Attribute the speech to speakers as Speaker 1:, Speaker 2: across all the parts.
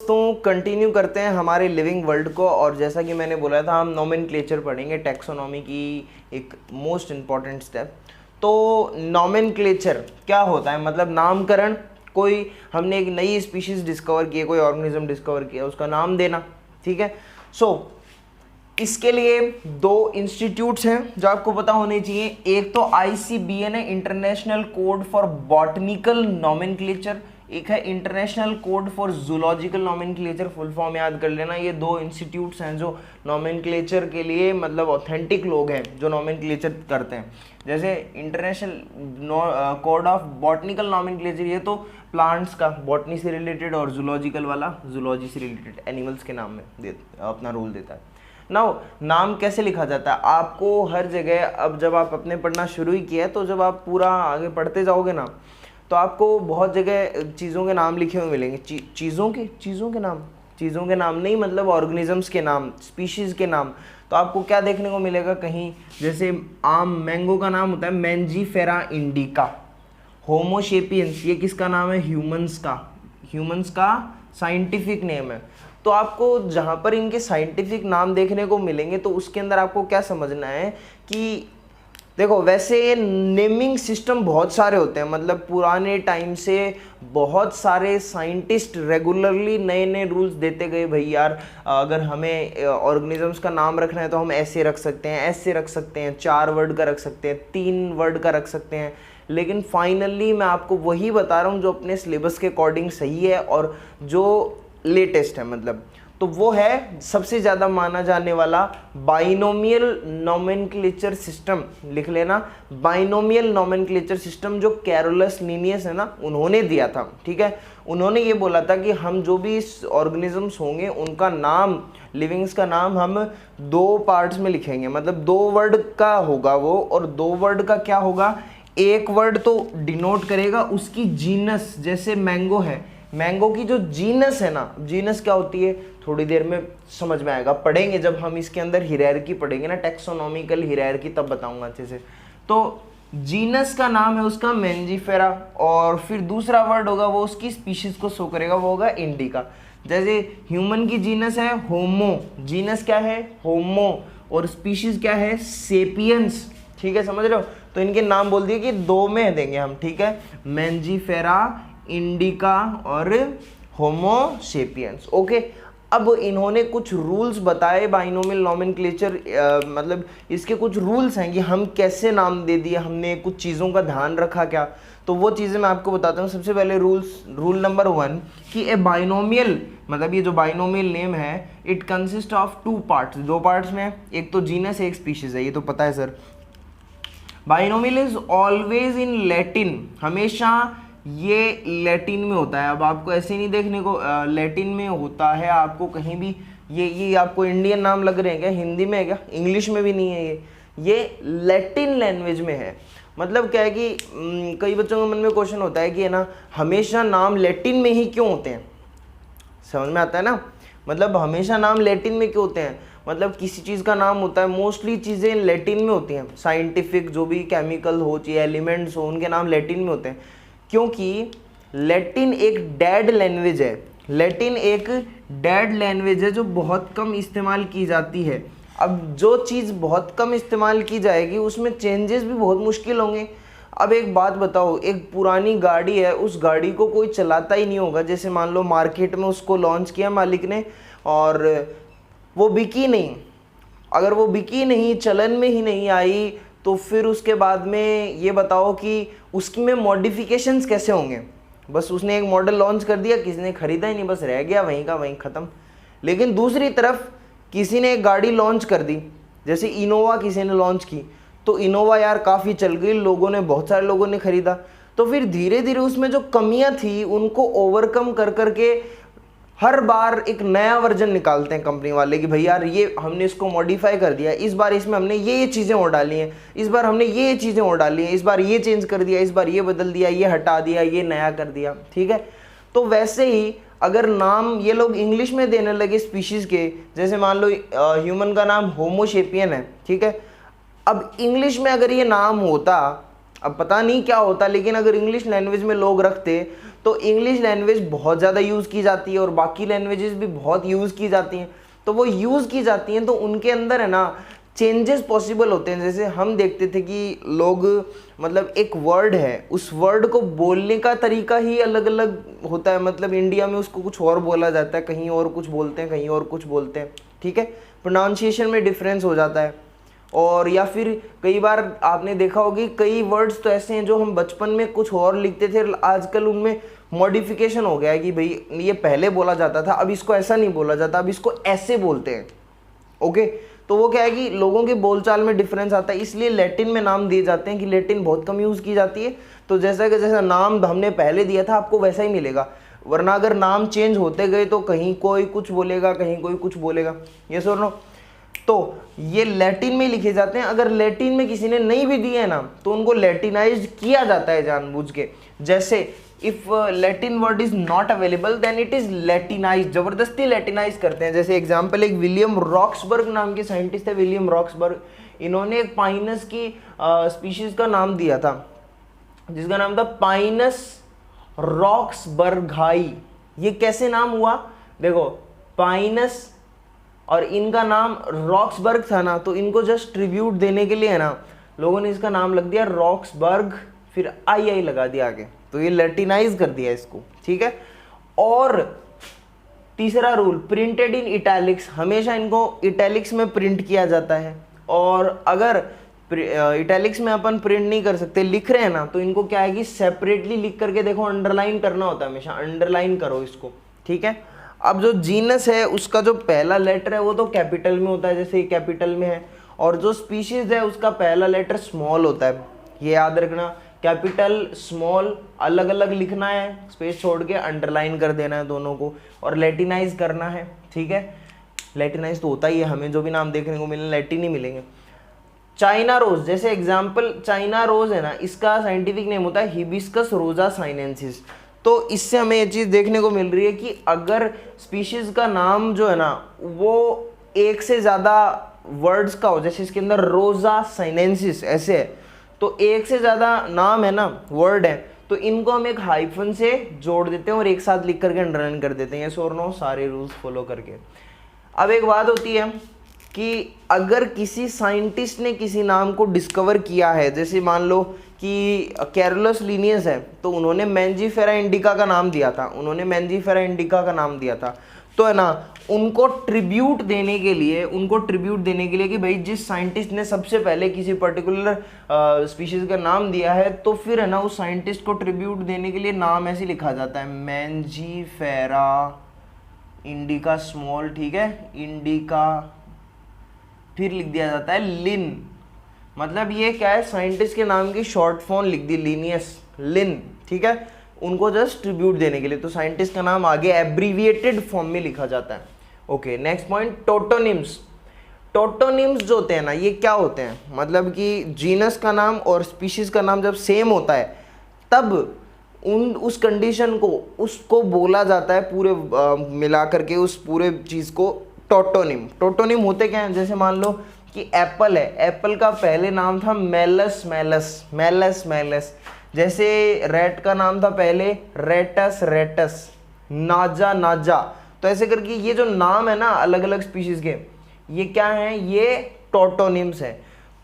Speaker 1: तो कंटिन्यू करते हैं हमारे लिविंग वर्ल्ड को। और जैसा कि मैंने बोला था, हम नोमेनक्लेचर पढ़ेंगे, टैक्सोनॉमी की एक मोस्ट इम्पॉर्टेंट स्टेप। तो नोमेनक्लेचर क्या होता है, मतलब नामकरण। कोई हमने एक नई स्पीशीज डिस्कवर की है, कोई ऑर्गेनिज्म डिस्कवर किया, उसका नाम देना। ठीक है। इसके लिए दो इंस्टीट्यूट्स हैं जो आपको पता होने चाहिए। एक तो ICBN है, international code for botanical nomenclature. एक है international code for zoological nomenclature, full form याद कर लेना। ये दो इंस्टीट्यूट्स हैं जो नोमेनक्लेचर के लिए मतलब ऑथेंटिक लोग हैं जो नोमेनक्लेचर करते हैं। जैसे international code of botanical nomenclature, ये तो प्लांट्स का बॉटनी से रिलेटेड, और जूलॉजिकल वाला जूलॉजी से रिलेटेड एनिमल्स के नाम में अपना रोल देता है। नाम कैसे लिखा जाता है आपको हर जगह, अब जब आप अपने पढ़ना शुरू ही किया है तो जब आप पूरा आगे पढ़ते जाओगे ना, तो आपको बहुत जगह चीज़ों के नाम लिखे हुए मिलेंगे। चीज़ों के नाम नहीं, मतलब ऑर्गेनिजम्स के नाम, स्पीशीज़ के नाम। तो आपको क्या देखने को मिलेगा, कहीं जैसे आम मैंगो का नाम होता है मैंजीफेरा इंडिका। होमोशेपियंस, ये किसका नाम है, ह्यूमंस का साइंटिफिक नेम है। तो आपको जहाँ पर इनके साइंटिफिक नाम देखने को मिलेंगे तो उसके अंदर आपको क्या समझना है कि देखो, वैसे नेमिंग सिस्टम बहुत सारे होते हैं, मतलब पुराने टाइम से बहुत सारे साइंटिस्ट रेगुलरली नए नए रूल्स देते गए। भाई यार, अगर हमें ऑर्गेनिजम्स का नाम रखना है तो हम ऐसे रख सकते हैं, ऐसे रख सकते हैं, 4 वर्ड का रख सकते हैं, 3 वर्ड का रख सकते हैं। लेकिन फाइनली मैं आपको वही बता रहा हूँ जो अपने सिलेबस के अकॉर्डिंग सही है और जो लेटेस्ट है, मतलब तो वो है सबसे ज़्यादा माना जाने वाला बाइनोमियल नोमेनक्लेचर सिस्टम। लिख लेना, बाइनोमियल नोमेनक्लेचर सिस्टम, जो कैरोलस लिनियस है ना, उन्होंने दिया था। ठीक है। उन्होंने ये बोला था कि हम जो भी ऑर्गेनिजम्स होंगे उनका नाम, लिविंग्स का नाम हम 2 पार्ट्स में लिखेंगे, मतलब 2 वर्ड का होगा वो, और 2 वर्ड का क्या होगा, एक वर्ड तो डिनोट करेगा उसकी जीनस। जैसे मैंगो है, मैंगो की जो जीनस है ना, जीनस क्या होती है थोड़ी देर में समझ में आएगा, पढ़ेंगे जब हम इसके अंदर हिरार्की पढ़ेंगे ना, टैक्सोनॉमिकल हिरार्की, तब बताऊंगा अच्छे से। तो जीनस का नाम है उसका मैंजीफेरा, और फिर दूसरा वर्ड होगा वो उसकी स्पीशीज को शो करेगा, वो होगा इंडिका। जैसे ह्यूमन की जीनस है होमो, जीनस क्या है होमो, और स्पीशीज क्या है सेपियंस। ठीक है, समझ रहे हो। तो इनके नाम बोल दिए कि 2 में देंगे हम। ठीक है, मैंजीफेरा, इंडिका और होमोसेपियंस। ओके। अब इन्होंने कुछ रूल्स बताए बाइनोमियल नोमेनक्लेचर, मतलब इसके कुछ रूल्स हैं कि हम कैसे नाम दे दिए, हमने कुछ चीज़ों का ध्यान रखा क्या, तो वो चीज़ें मैं आपको बताता हूँ। सबसे पहले रूल नंबर 1 कि ए बाइनोमियल, मतलब ये जो बाइनोमियल नेम है, it consist of 2 parts, 2 parts में, एक तो जीनस, एक स्पीशीज है, ये तो पता है sir. Binomial is always in Latin, हमेशा ये लैटिन में होता है। अब आपको ऐसे नहीं देखने को, लैटिन में होता है आपको कहीं भी। ये आपको इंडियन नाम लग रहे हैं क्या, हिंदी में है क्या, इंग्लिश में भी नहीं है, ये लैटिन लैंग्वेज में है। मतलब क्या है कि कई बच्चों के मन में क्वेश्चन होता है कि है ना, हमेशा नाम लैटिन में ही क्यों होते हैं, समझ में आता है ना, मतलब हमेशा नाम लैटिन में क्यों होते हैं। मतलब किसी चीज़ का नाम होता है, मोस्टली चीज़ें लैटिन में होती हैं, साइंटिफिक जो भी केमिकल हो चाहिए, एलिमेंट्स हो, उनके नाम लैटिन में होते हैं, क्योंकि लैटिन एक डेड लैंग्वेज है। लैटिन एक डेड लैंग्वेज है जो बहुत कम इस्तेमाल की जाती है। अब जो चीज़ बहुत कम इस्तेमाल की जाएगी उसमें चेंजेस भी बहुत मुश्किल होंगे। अब एक बात बताओ, एक पुरानी गाड़ी है, उस गाड़ी को कोई चलाता ही नहीं होगा। जैसे मान लो मार्केट में उसको लॉन्च किया मालिक ने और वो बिकी नहीं, अगर वो बिकी नहीं, चलन में ही नहीं आई, तो फिर उसके बाद में ये बताओ कि उसमें मॉडिफिकेशंस कैसे होंगे। बस उसने एक मॉडल लॉन्च कर दिया, किसी ने खरीदा ही नहीं, बस रह गया वहीं का वहीं ख़त्म। लेकिन दूसरी तरफ किसी ने एक गाड़ी लॉन्च कर दी, जैसे इनोवा किसी ने लॉन्च की, तो इनोवा यार काफ़ी चल गई, लोगों ने, बहुत सारे लोगों ने ख़रीदा। तो फिर धीरे धीरे उसमें जो कमियां थी उनको ओवरकम कर करके हर बार एक नया वर्जन निकालते हैं कंपनी वाले कि भाई यार ये हमने इसको मॉडिफाई कर दिया, इस बार इसमें हमने ये चीज़ें और डाली हैं, इस बार हमने ये चीज़ें और डाली हैं, इस बार ये चेंज कर दिया, इस बार ये बदल दिया, ये हटा दिया, ये नया कर दिया। ठीक है। तो वैसे ही अगर नाम ये लोग इंग्लिश में देने लगे स्पीशीज़ के, जैसे मान लो ह्यूमन का नाम होमोसेपियन है। ठीक है। अब इंग्लिश में अगर ये नाम होता, अब पता नहीं क्या होता, लेकिन अगर इंग्लिश लैंग्वेज में लोग रखते तो इंग्लिश लैंग्वेज बहुत ज़्यादा यूज़ की जाती है और बाकी लैंग्वेजेस भी बहुत यूज़ की जाती हैं। तो वो यूज़ की जाती हैं तो उनके अंदर है ना चेंजेस पॉसिबल होते हैं। जैसे हम देखते थे कि लोग मतलब एक वर्ड है, उस वर्ड को बोलने का तरीका ही अलग अलग होता है। मतलब इंडिया में उसको कुछ और बोला जाता है, कहीं और कुछ बोलते हैं, कहीं और कुछ बोलते हैं, ठीक है। प्रोनाउंसिएशन में डिफरेंस हो जाता है। और या फिर कई बार आपने देखा होगी कई वर्ड्स तो ऐसे हैं जो हम बचपन में कुछ और लिखते थे, आजकल उनमें मॉडिफिकेशन हो गया है कि भाई ये पहले बोला जाता था, अब इसको ऐसा नहीं बोला जाता, अब इसको ऐसे बोलते हैं। ओके, तो वो क्या है कि लोगों के बोलचाल में डिफरेंस आता है, इसलिए लैटिन में नाम दिए जाते हैं कि लैटिन बहुत कम यूज़ की जाती है। तो जैसा नाम हमने पहले दिया था आपको वैसा ही मिलेगा, वरना अगर नाम चेंज होते गए तो कहीं कोई कुछ बोलेगा, कहीं कोई कुछ बोलेगा। ये सुन लो, तो ये लैटिन में लिखे जाते हैं। अगर लैटिन में किसी ने नहीं भी दिए ना तो उनको लैटिनाइज्ड किया जाता है जानबूझ के। जैसे if Latin word is not available then it is Latinized, जबरदस्ती लैटिनाइज करते हैं। जैसे एग्जांपल एक विलियम रॉक्सबर्ग नाम के साइंटिस्ट है, विलियम रॉक्सबर्ग, इन्होंने एक पाइनस की स्पीशीज का नाम दिया था जिसका नाम था पाइनस रॉक्सबर्गाई। ये कैसे नाम हुआ, देखो पाइनस और इनका नाम रॉक्सबर्ग था ना, तो इनको जस्ट ट्रिब्यूट देने के लिए है ना लोगों ने इसका नाम लग दिया रॉक्सबर्ग, फिर आई लगा दिया आगे, तो ये लैटिनाइज कर दिया इसको, ठीक है। और तीसरा रूल, प्रिंटेड इन इटैलिक्स, हमेशा इनको इटैलिक्स में प्रिंट किया जाता है। और अगर इटैलिक्स में अपन प्रिंट नहीं कर सकते, लिख रहे हैं ना, तो इनको क्या है कि सेपरेटली लिख करके देखो अंडरलाइन करना होता है, हमेशा अंडरलाइन करो इसको, ठीक है। अब जो जीनस है उसका जो पहला लेटर है वो तो कैपिटल में होता है, जैसे ये कैपिटल में है, और जो स्पीशीज है उसका पहला लेटर स्मॉल होता है, ये याद रखना। कैपिटल स्मॉल अलग अलग लिखना है, स्पेस छोड़ के अंडरलाइन कर देना है दोनों को, और लैटिनाइज करना है, ठीक है। लैटिनाइज तो होता ही है, हमें जो भी नाम देखने को मिले लैटिन ही मिलेंगे। चाइना रोज, जैसे एग्जाम्पल चाइना रोज है ना, इसका साइंटिफिक नेम होता है हिबिस्कस रोजा साइनेंसिस। तो इससे हमें ये चीज़ देखने को मिल रही है कि अगर स्पीशीज का नाम जो है ना वो एक से ज़्यादा वर्ड्स का हो, जैसे इसके अंदर रोजा साइनेंसिस ऐसे है, तो एक से ज़्यादा नाम है ना, वर्ड है, तो इनको हम एक हाइफन से जोड़ देते हैं और एक साथ लिख करके अंडरलाइन कर देते हैं, ये और नो सारे रूल्स फॉलो करके। अब एक बात होती है कि अगर किसी साइंटिस्ट ने किसी नाम को डिस्कवर किया है, जैसे मान लो कि कैरोलस लिनियस है, तो उन्होंने मैंजीफेरा इंडिका का नाम दिया था, उन्होंने मैंजीफेरा इंडिका का नाम दिया था, तो है ना उनको ट्रिब्यूट देने के लिए कि भाई जिस साइंटिस्ट ने सबसे पहले किसी पर्टिकुलर स्पीशीज का नाम दिया है, तो फिर है ना उस साइंटिस्ट को ट्रिब्यूट देने के लिए नाम ऐसे लिखा जाता है, मैंजीफेरा इंडिका स्मॉल, ठीक है, इंडिका, फिर लिख दिया जाता है लिन, मतलब ये क्या है, साइंटिस्ट के नाम की शॉर्ट फॉर्म लिख दी, लिनियस, लिन, ठीक है, उनको जस्ट ट्रिब्यूट देने के लिए, तो साइंटिस्ट का नाम आगे एब्रीविएटेड फॉर्म में लिखा जाता है। Okay, next point, tautonyms. Tautonyms जो होते हैं ना, ये क्या होते हैं, मतलब कि जीनस का नाम और स्पीशीज का नाम जब सेम होता है तब उस कंडीशन को उसको बोला जाता है पूरे मिला करके उस पूरे चीज़ को टोटोनिम। टोटोनिम होते क्या हैं, जैसे मान लो कि एप्पल है, एप्पल का पहले नाम था मेलस मेलस मेलस मेलस, जैसे रेट का नाम था पहले रेटस रेटस, नाजा नाजा, तो ऐसे करके ये जो नाम है ना अलग अलग स्पीशीज के, ये क्या हैं, ये टोटोनिम्स है।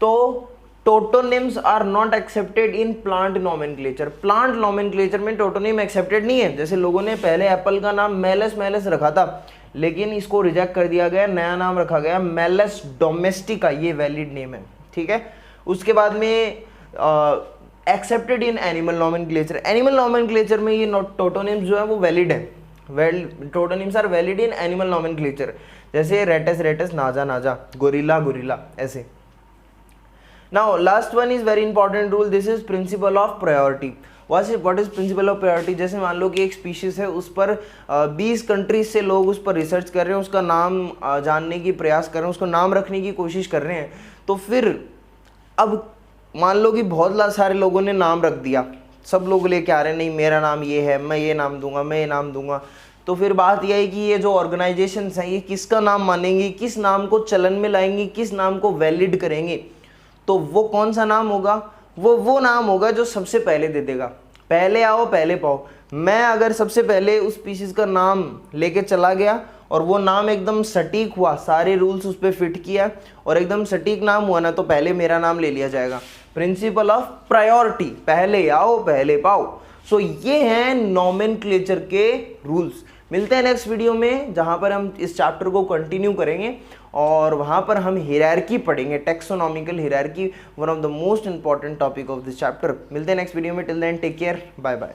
Speaker 1: तो tautonyms are not accepted in plant nomenclature, plant nomenclature में टोटोनिम एक्सेप्टेड नहीं है। जैसे लोगों ने पहले एप्पल का नाम मेलस मेलस रखा था, लेकिन इसको रिजेक्ट कर दिया गया, नया नाम रखा गया मेलस डोमेस्टिका, ये वैलिड नेम है, ठीक है। उसके बाद में accepted in animal nomenclature, animal nomenclature में ये टोटोनिम्स जो है वो वैलिड है, tautonyms are valid in animal nomenclature, जैसे रेटस रेटस, नाजा नाजा, गोरिल्ला गोरिल्ला, ऐसे। Now last one is very important rule, this is principle of priority. What is principle of priority, जैसे मान लो कि एक स्पीशीज है, उस पर 20 कंट्रीज से लोग उस पर रिसर्च कर रहे हैं, उसका नाम जानने की प्रयास कर रहे हैं, उसको नाम रखने की कोशिश कर रहे हैं, तो फिर अब मान लो कि बहुत सारे लोगों ने नाम रख दिया, सब लोग लेके आ रहे हैं, नहीं मेरा नाम ये है, मैं ये नाम दूंगा, मैं ये नाम दूंगा, तो फिर बात यह है कि ये जो ऑर्गेनाइजेशंस हैं ये किसका नाम मानेंगी, किस नाम को चलन में लाएंगी, किस नाम को वैलिड करेंगे, तो वो कौन सा नाम होगा, वो नाम होगा जो सबसे पहले दे देगा, पहले आओ पहले पाओ। मैं अगर सबसे पहले उस स्पीशीज का नाम लेके चला गया और वो नाम एकदम सटीक हुआ, सारे रूल्स उस पर फिट किया और एकदम सटीक नाम हुआ ना, तो पहले मेरा नाम ले लिया जाएगा। प्रिंसिपल ऑफ प्रायोरिटी, पहले आओ पहले पाओ। सो ये हैं नॉमेनक्लेचर के रूल्स। मिलते हैं नेक्स्ट वीडियो में जहां पर हम इस चैप्टर को कंटिन्यू करेंगे और वहां पर हम हियरार्की पढ़ेंगे, taxonomical hierarchy, one of the most important topic of this chapter. मिलते हैं नेक्स्ट वीडियो में, till then take care, bye bye.